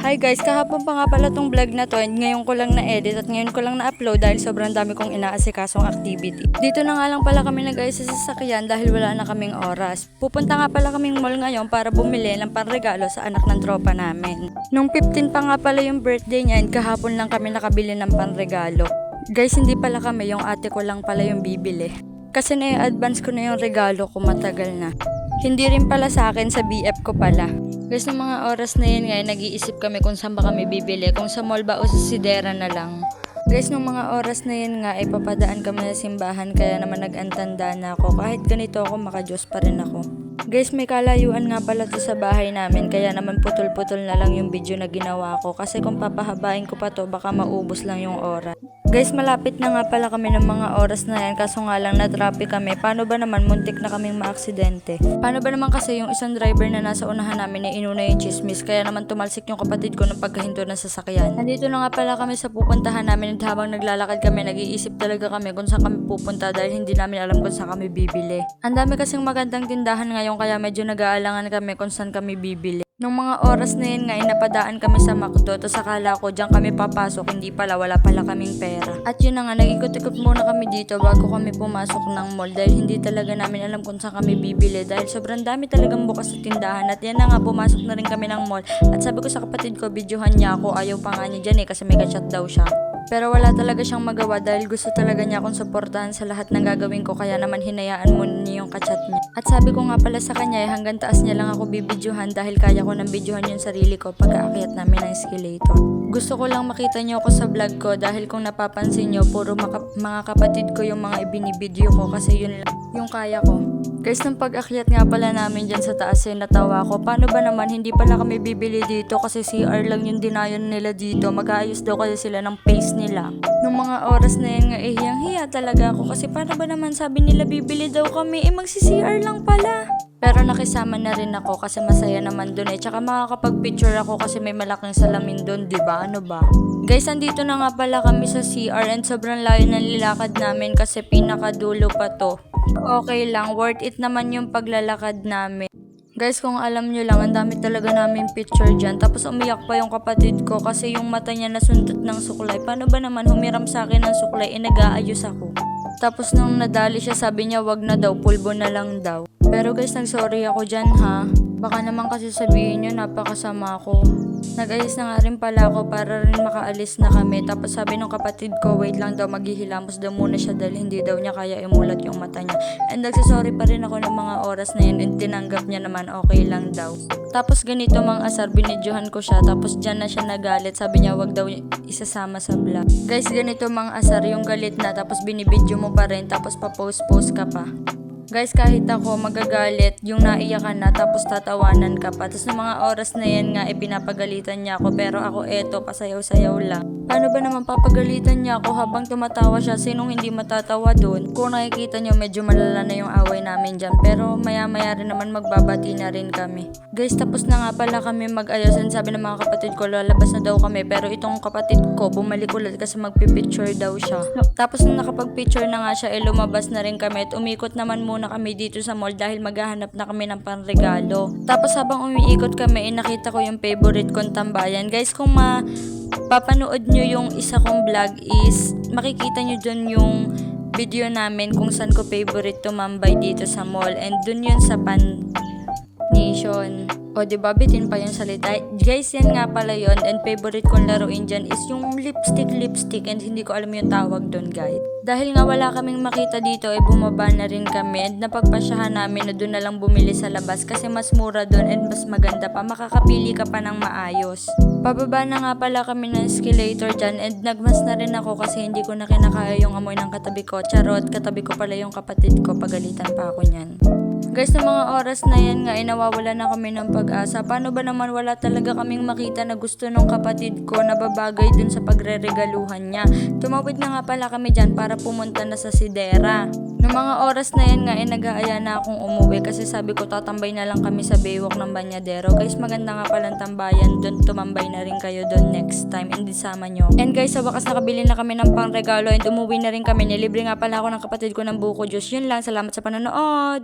Hi guys, kahapon pa nga pala tong vlog na to and ngayon ko lang na-edit at ngayon ko lang na-upload dahil sobrang dami kong inaasikasong activity. Dito na nga lang pala kami nag-ayos sa sasakyan dahil wala na kaming oras. Pupunta nga pala kaming mall ngayon para bumili ng panregalo sa anak ng tropa namin. Nung 15 pa nga pala yung birthday niya and kahapon lang kami nakabili ng panregalo. Guys, hindi pala kami, yung ate ko lang pala yung bibili. Kasi na-advance ko na yung regalo ko matagal na. Hindi rin pala sa akin, sa BF ko pala. Guys, ng mga oras na yun ngayon, nag-iisip kami kung saan ba kami bibili, kung sa mall ba o sa Sidera na lang. Guys, nung mga oras na yun nga, ay papadaan kami sa simbahan, kaya naman nag-antanda na ako. Kahit ganito ako, makajos pa rin ako. Guys, may kalayuan nga pala to sa bahay namin, kaya naman putol-putol na lang yung video na ginawa ko. Kasi kung papahabain ko pa to, baka maubos lang yung oras. Guys, malapit na nga pala kami ng mga oras na yan, kaso nga lang na-traffic kami. Paano ba naman, muntik na kaming maaksidente? Paano ba naman kasi yung isang driver na nasa unahan namin ay inuna yung chismis, kaya naman tumalsik yung kapatid ko ng pagkahinto ng sasakyan. Nandito na nga pala kami sa pupuntahan namin at habang naglalakad kami, nag-iisip talaga kami kung saan kami pupunta dahil hindi namin alam kung saan kami bibili. Ang dami kasing magandang tindahan ngayon kaya medyo nag-aalangan kami kung saan kami bibili. Nung mga oras na yun nga, napadaan kami sa McDo, tapos akala ko diyan kami papasok, hindi pala, wala pala kaming pera. At yun na nga, nag-ikot-ikot muna kami dito bago kami pumasok ng mall dahil hindi talaga namin alam kung saan kami bibili dahil sobrang dami talagang bukas sa tindahan. At yan na nga, pumasok na rin kami ng mall at sabi ko sa kapatid ko, videohan niya ako, ayaw pa nga niya dyan kasi may kachat daw siya. Pero wala talaga siyang magawa dahil gusto talaga niya akong suportahan sa lahat ng gagawin ko, kaya naman hinayaan muna niya yung kachat niya. At sabi ko nga pala sa kanya, hanggang taas niya lang ako bibidyohan dahil kaya ko nang bidyohan yung sarili ko pag-aakyat namin ng escalator. Gusto ko lang makita niyo ako sa vlog ko dahil kung napapansin niyo, puro mga kapatid ko yung mga ibinibidyo ko kasi yun lang yung kaya ko. Guys, nung pag-akyat nga pala namin dyan sa taas ay natawa ko. Paano ba naman hindi pala kami bibili dito kasi CR lang yung dinayon nila dito. Mag-aayos daw kasi sila ng pace nila. Nung mga oras na yun nga, hiyang-hiya talaga ako kasi paano ba naman sabi nila bibili daw kami, magsi-CR lang pala. Pero nakisama na rin ako kasi masaya naman dun Tsaka makakapag-picture ako kasi may malaking salamin dun, diba? Ano ba? Guys, andito na nga pala kami sa CR and sobrang layo ng nilakad namin kasi pinakadulo pa to. Okay lang, worth it naman yung paglalakad namin. Guys, kung alam nyo lang, ang dami talaga namin picture dyan. Tapos umiyak pa yung kapatid ko kasi yung mata niya nasuntot ng suklay. Paano ba naman humiram sa akin ng suklay, nag-aayos ako. Tapos nung nadali siya, sabi niya wag na daw, pulbo na lang daw. Pero guys, nag-sorry ako dyan ha. Baka naman kasi sabihin nyo, napakasama ako. Nag-ayos na nga rin pala ako para rin makaalis na kami. Tapos sabi ng kapatid ko, wait lang daw, maghihilamos daw muna siya dahil hindi daw niya kaya imulat yung mata niya. And nagsasorry pa rin ako ng mga oras na yun and tinanggap niya naman, okay lang daw. Tapos ganito mang asar, binidyohan ko siya. Tapos dyan na siya nagalit. Sabi niya wag daw isasama sa vlog. Guys, ganito mang asar, yung galit na tapos binibidyo mo pa rin tapos pa-post-post ka pa. Guys, kahit ako magagalit, yung naiyakan na tapos tatawanan ka pa. Tapos ng mga oras na yan nga, pinapagalitan niya ako. Pero ako eto, pasayaw-sayaw lang. Paano ba naman papagalitan niya ako habang tumatawa siya? Sinong hindi matatawa dun? Kung nakikita niyo, medyo malala na yung away namin dyan. Pero maya-maya rin naman magbabati na rin kami. Guys, tapos na nga pala kami mag-ayos. And sabi ng mga kapatid ko, lalabas na daw kami. Pero itong kapatid ko, bumalik ulit kasi magpipicture daw siya. Tapos nung nakapag-picture na nga siya, lumabas na rin kami. At umikot naman muna kami dito sa mall dahil maghahanap na kami ng panregalo. Tapos habang umiikot kami, nakita ko yung favorite kong tambayan. Guys, kung papanood nyo yung isa kong vlog is makikita nyo dun yung video namin kung saan ko favorite tumambay dito sa mall. And dun yun sa Pan Nation. O diba, bitin pa yung salita. Guys, yan nga pala yun. And favorite kong laruin dyan is yung lipstick. And hindi ko alam yung tawag dun, guys. Dahil nga wala kaming makita dito, bumaba na rin kami. And napagpasyahan namin na dun na lang bumili sa labas. Kasi mas mura dun and mas maganda pa. Makakapili ka pa ng maayos. Pababa na nga pala kami ng escalator dyan. And nagmas na rin ako kasi hindi ko na kinakaya yung amoy ng katabi ko. Charot, katabi ko pala yung kapatid ko. Pagalitan pa ako niyan. Guys, sa mga oras na yan nga, nawawala na kami ng pag-asa. Paano ba naman wala talaga kaming makita na gusto ng kapatid ko na babagay dun sa pagre-regaluhan niya. Tumawid na nga pala kami dyan para pumunta na sa Sidera. Noong mga oras na yan nga, nag-aaya na akong umuwi kasi sabi ko tatambay na lang kami sa Baywalk ng Banyadero. Guys, maganda nga palang tambayan dun. Tumambay na rin kayo dun next time and isama nyo. And guys, sa wakas nakabili na kami ng pangregalo and umuwi na rin kami. Nilibre nga pala ako ng kapatid ko ng buko juice. Yun lang, salamat sa panonood!